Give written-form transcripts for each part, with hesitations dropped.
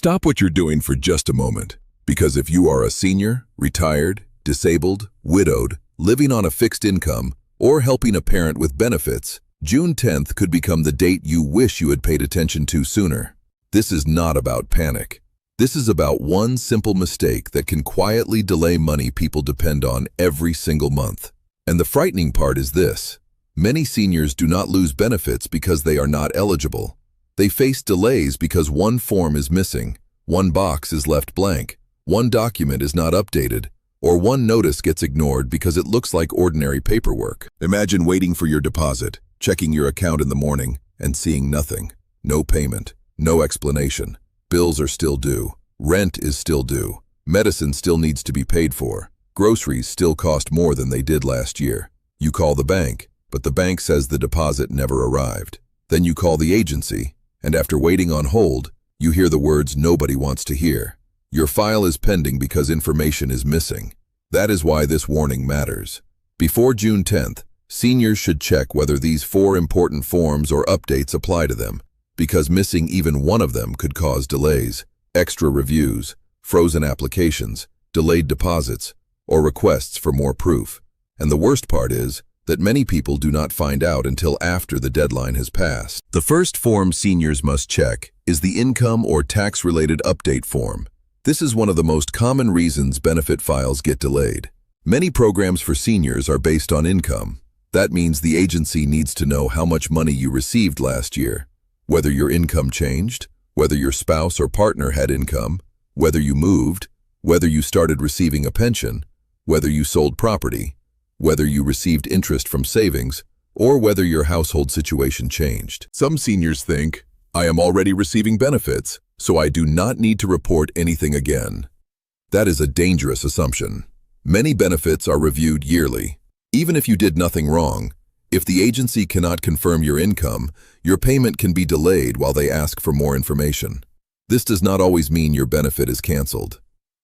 Stop what you're doing for just a moment, because if you are a senior, retired, disabled, widowed, living on a fixed income, or helping a parent with benefits, June 10th could become the date you wish you had paid attention to sooner. This is not about panic. This is about one simple mistake that can quietly delay money people depend on every single month. And the frightening part is this: many seniors do not lose benefits because they are not eligible. They face delays because one form is missing, one box is left blank, one document is not updated, or one notice gets ignored because it looks like ordinary paperwork. Imagine waiting for your deposit, checking your account in the morning, and seeing nothing. No payment, no explanation. Bills are still due. Rent is still due. Medicine still needs to be paid for. Groceries still cost more than they did last year. You call the bank, but the bank says the deposit never arrived. Then you call the agency, and after waiting on hold, you hear the words nobody wants to hear. Your file is pending because information is missing. That is why this warning matters. Before June 10th, seniors should check whether these 4 important forms or updates apply to them, because missing even one of them could cause delays, extra reviews, frozen applications, delayed deposits, or requests for more proof. And the worst part is that many people do not find out until after the deadline has passed. The first form seniors must check is the income or tax-related update form. This is one of the most common reasons benefit files get delayed. Many programs for seniors are based on income. That means the agency needs to know how much money you received last year, whether your income changed, whether your spouse or partner had income, whether you moved, whether you started receiving a pension, whether you sold property, whether you received interest from savings, or whether your household situation changed. Some seniors think, I am already receiving benefits, so I do not need to report anything again. That is a dangerous assumption. Many benefits are reviewed yearly. Even if you did nothing wrong, if the agency cannot confirm your income, your payment can be delayed while they ask for more information. This does not always mean your benefit is canceled.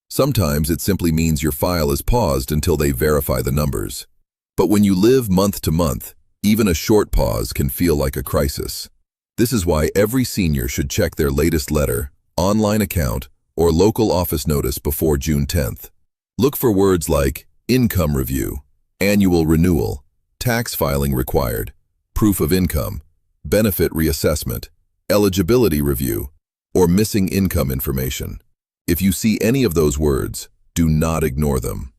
Sometimes it simply means your file is paused until they verify the numbers. But when you live month to month, even a short pause can feel like a crisis. This is why every senior should check their latest letter, online account, or local office notice before June 10th. Look for words like income review, annual renewal, tax filing required, proof of income, benefit reassessment, eligibility review, or missing income information. If you see any of those words, do not ignore them.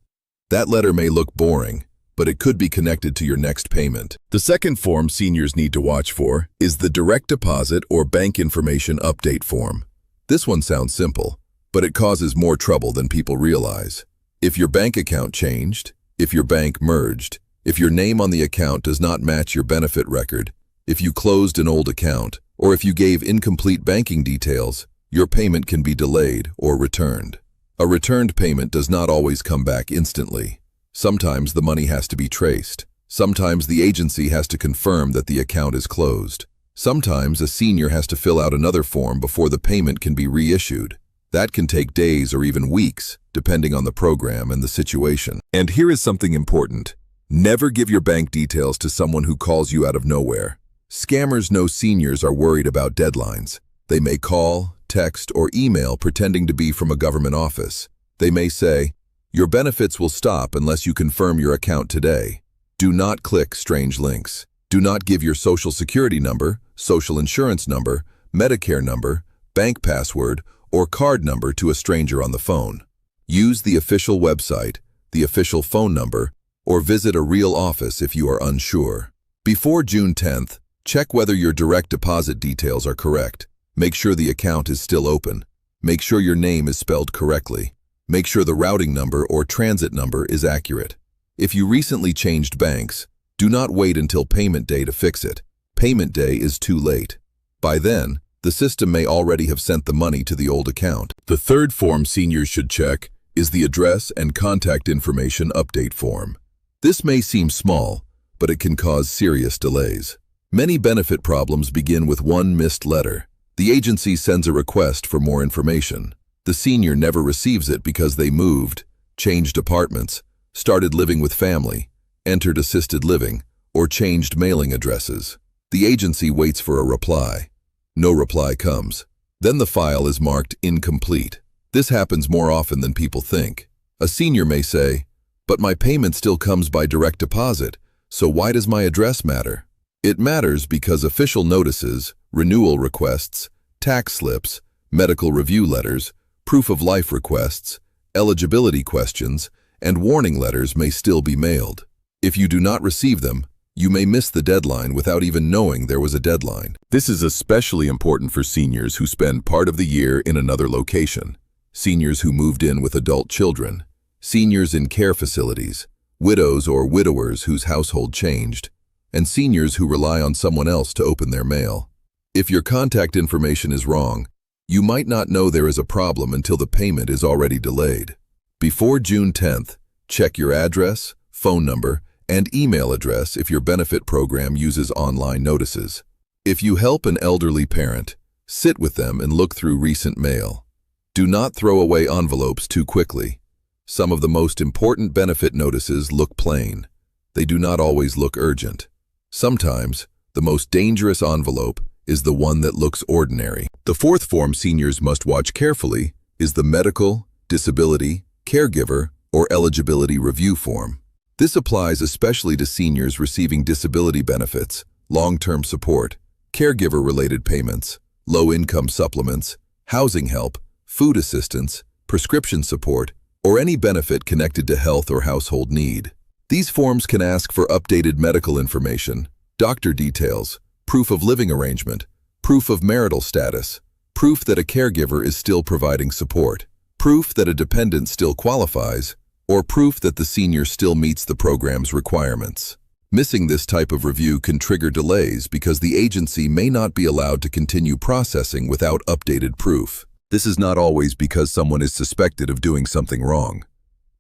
That letter may look boring, but it could be connected to your next payment. The second form seniors need to watch for is the direct deposit or bank information update form. This one sounds simple, but it causes more trouble than people realize. If your bank account changed, if your bank merged, if your name on the account does not match your benefit record, if you closed an old account, or if you gave incomplete banking details, your payment can be delayed or returned. A returned payment does not always come back instantly. Sometimes the money has to be traced. Sometimes the agency has to confirm that the account is closed. Sometimes a senior has to fill out another form before the payment can be reissued. That can take days or even weeks, depending on the program and the situation. And here is something important. Never give your bank details to someone who calls you out of nowhere. Scammers know seniors are worried about deadlines. They may call, text, or email pretending to be from a government office. They may say, your benefits will stop unless you confirm your account today. Do not click strange links. Do not give your social security number, social insurance number, Medicare number, bank password, or card number to a stranger on the phone. Use the official website, the official phone number, or visit a real office if you are unsure. Before June 10th, check whether your direct deposit details are correct. Make sure the account is still open. Make sure your name is spelled correctly. Make sure the routing number or transit number is accurate. If you recently changed banks, do not wait until payment day to fix it. Payment day is too late. By then, the system may already have sent the money to the old account. The third form seniors should check is the address and contact information update form. This may seem small, but it can cause serious delays. Many benefit problems begin with one missed letter. The agency sends a request for more information. The senior never receives it because they moved, changed apartments, started living with family, entered assisted living, or changed mailing addresses. The agency waits for a reply. No reply comes. Then the file is marked incomplete. This happens more often than people think. A senior may say, "But my payment still comes by direct deposit, so why does my address matter?" It matters because official notices, renewal requests, tax slips, medical review letters, proof of life requests, eligibility questions, and warning letters may still be mailed. If you do not receive them, you may miss the deadline without even knowing there was a deadline. This is especially important for seniors who spend part of the year in another location, seniors who moved in with adult children, seniors in care facilities, widows or widowers whose household changed, and seniors who rely on someone else to open their mail. If your contact information is wrong, you might not know there is a problem until the payment is already delayed. Before June 10th, check your address, phone number, and email address if your benefit program uses online notices. If you help an elderly parent, sit with them and look through recent mail. Do not throw away envelopes too quickly. Some of the most important benefit notices look plain. They do not always look urgent. Sometimes, the most dangerous envelope is the one that looks ordinary. The fourth form seniors must watch carefully is the medical, disability, caregiver, or eligibility review form. This applies especially to seniors receiving disability benefits, long-term support, caregiver-related payments, low-income supplements, housing help, food assistance, prescription support, or any benefit connected to health or household need. These forms can ask for updated medical information, doctor details, proof of living arrangement, proof of marital status, proof that a caregiver is still providing support, proof that a dependent still qualifies, or proof that the senior still meets the program's requirements. Missing this type of review can trigger delays because the agency may not be allowed to continue processing without updated proof. This is not always because someone is suspected of doing something wrong.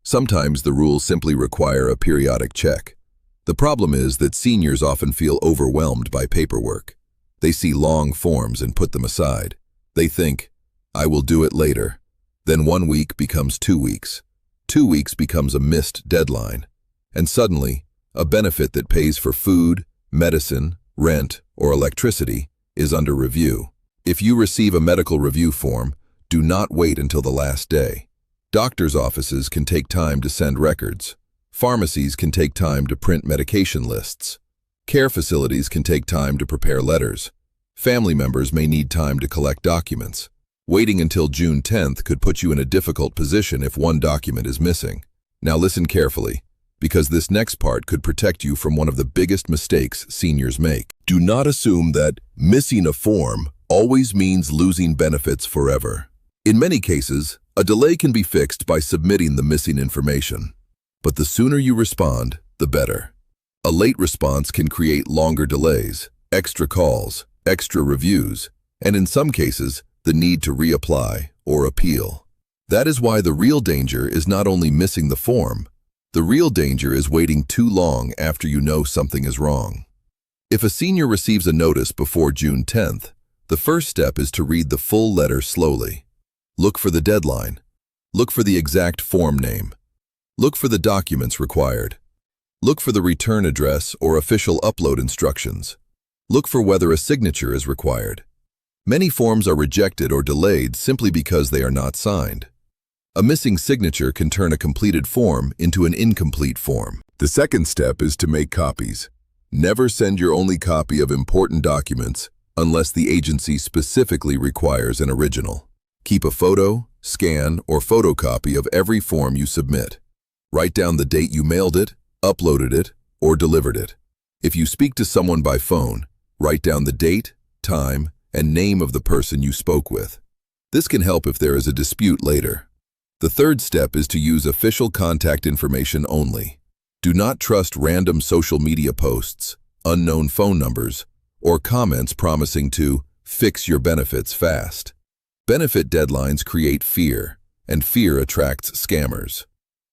Sometimes the rules simply require a periodic check. The problem is that seniors often feel overwhelmed by paperwork. They see long forms and put them aside. They think, "I will do it later." Then 1 week becomes 2 weeks. 2 weeks becomes a missed deadline. And suddenly, a benefit that pays for food, medicine, rent, or electricity is under review. If you receive a medical review form, do not wait until the last day. Doctors' offices can take time to send records. Pharmacies can take time to print medication lists. Care facilities can take time to prepare letters. Family members may need time to collect documents. Waiting until June 10th could put you in a difficult position if one document is missing. Now listen carefully, because this next part could protect you from one of the biggest mistakes seniors make. Do not assume that missing a form always means losing benefits forever. In many cases, a delay can be fixed by submitting the missing information. But the sooner you respond, the better. A late response can create longer delays, extra calls, extra reviews, and in some cases, the need to reapply or appeal. That is why the real danger is not only missing the form. The real danger is waiting too long after you know something is wrong. If a senior receives a notice before June 10th, the first step is to read the full letter slowly. Look for the deadline. Look for the exact form name. Look for the documents required. Look for the return address or official upload instructions. Look for whether a signature is required. Many forms are rejected or delayed simply because they are not signed. A missing signature can turn a completed form into an incomplete form. The second step is to make copies. Never send your only copy of important documents unless the agency specifically requires an original. Keep a photo, scan, or photocopy of every form you submit. Write down the date you mailed it, uploaded it, or delivered it. If you speak to someone by phone, write down the date, time, and name of the person you spoke with. This can help if there is a dispute later. The third step is to use official contact information only. Do not trust random social media posts, unknown phone numbers, or comments promising to fix your benefits fast. Benefit deadlines create fear, and fear attracts scammers.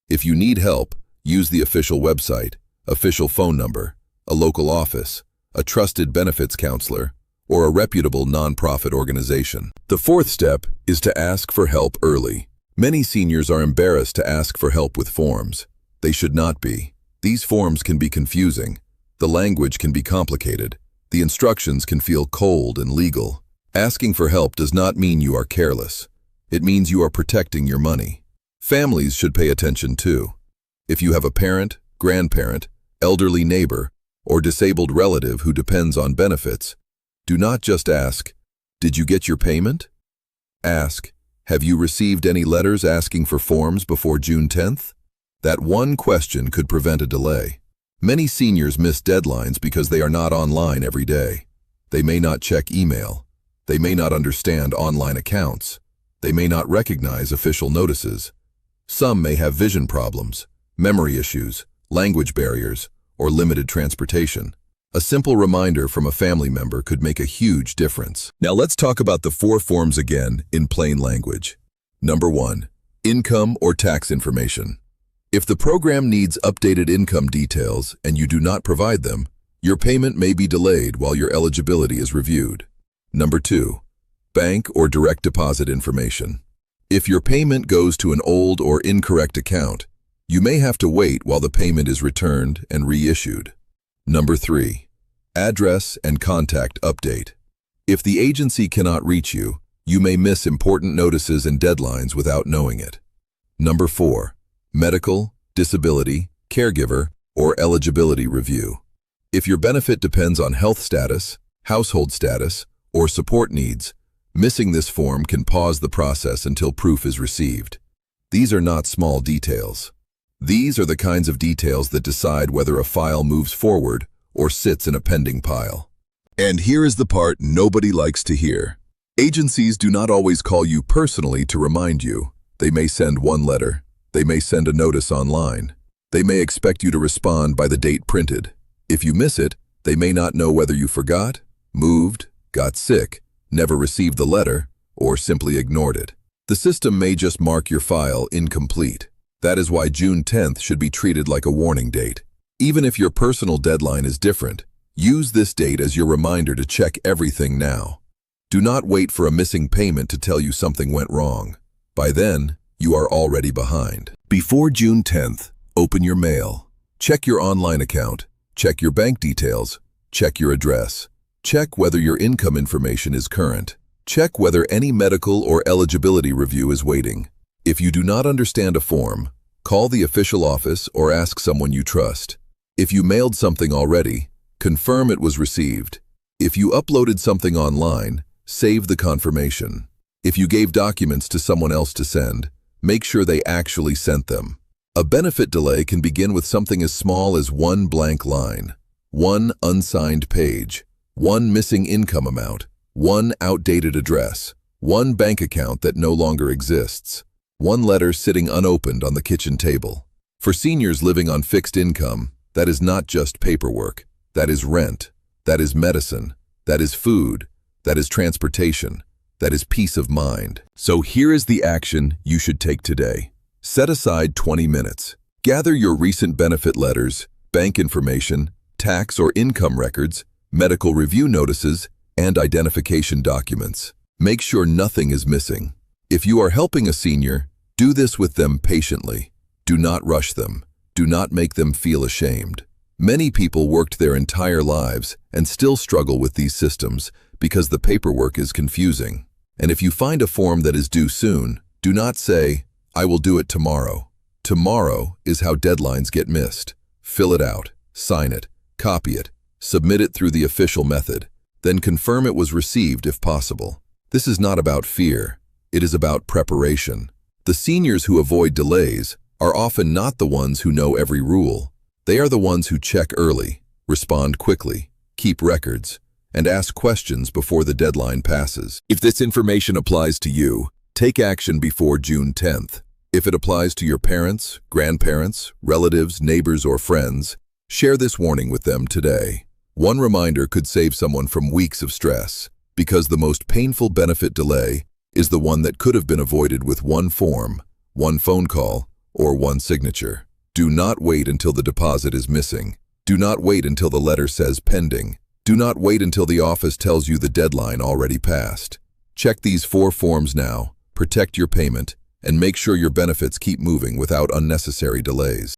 If you need help, use the official website, official phone number, a local office, a trusted benefits counselor, or a reputable nonprofit organization. The fourth step is to ask for help early. Many seniors are embarrassed to ask for help with forms. They should not be. These forms can be confusing. The language can be complicated. The instructions can feel cold and legal. Asking for help does not mean you are careless. It means you are protecting your money. Families should pay attention too. If you have a parent, grandparent, elderly neighbor, or disabled relative who depends on benefits, do not just ask, "Did you get your payment?" Ask, "Have you received any letters asking for forms before June 10th? That one question could prevent a delay. Many seniors miss deadlines because they are not online every day. They may not check email. They may not understand online accounts. They may not recognize official notices. Some may have vision problems, memory issues, language barriers, or limited transportation. A simple reminder from a family member could make a huge difference. Now let's talk about the 4 forms again in plain language. Number 1, income or tax information. If the program needs updated income details and you do not provide them, your payment may be delayed while your eligibility is reviewed. Number 2, bank or direct deposit information. If your payment goes to an old or incorrect account, you may have to wait while the payment is returned and reissued. Number 3, address and contact update. If the agency cannot reach you, you may miss important notices and deadlines without knowing it. Number 4, medical, disability, caregiver, or eligibility review. If your benefit depends on health status, household status, or support needs, missing this form can pause the process until proof is received. These are not small details. These are the kinds of details that decide whether a file moves forward or sits in a pending pile. And here is the part nobody likes to hear. Agencies do not always call you personally to remind you. They may send one letter. They may send a notice online. They may expect you to respond by the date printed. If you miss it, they may not know whether you forgot, moved, got sick, never received the letter, or simply ignored it. The system may just mark your file incomplete. That is why June 10th should be treated like a warning date. Even if your personal deadline is different, use this date as your reminder to check everything now. Do not wait for a missing payment to tell you something went wrong. By then, you are already behind. Before June 10th, open your mail. Check your online account. Check your bank details. Check your address. Check whether your income information is current. Check whether any medical or eligibility review is waiting. If you do not understand a form, call the official office or ask someone you trust. If you mailed something already, confirm it was received. If you uploaded something online, save the confirmation. If you gave documents to someone else to send, make sure they actually sent them. A benefit delay can begin with something as small as one blank line, one unsigned page, one missing income amount, one outdated address, one bank account that no longer exists, one letter sitting unopened on the kitchen table. For seniors living on fixed income, that is not just paperwork. That is rent. That is medicine. That is food. That is transportation. That is peace of mind. So here is the action you should take today. Set aside 20 minutes. Gather your recent benefit letters, bank information, tax or income records, medical review notices, and identification documents. Make sure nothing is missing. If you are helping a senior, do this with them patiently. Do not rush them. Do not make them feel ashamed. Many people worked their entire lives and still struggle with these systems because the paperwork is confusing. And if you find a form that is due soon, do not say, "I will do it tomorrow." Tomorrow is how deadlines get missed. Fill it out, sign it, copy it, submit it through the official method, then confirm it was received if possible. This is not about fear. It is about preparation. The seniors who avoid delays are often not the ones who know every rule. They are the ones who check early, respond quickly, keep records, and ask questions before the deadline passes. If this information applies to you, take action before June 10th. If it applies to your parents, grandparents, relatives, neighbors, or friends, share this warning with them today. One reminder could save someone from weeks of stress, because the most painful benefit delay is the one that could have been avoided with one form, one phone call, or one signature. Do not wait until the deposit is missing. Do not wait until the letter says pending. Do not wait until the office tells you the deadline already passed. Check these 4 forms now, protect your payment, and make sure your benefits keep moving without unnecessary delays.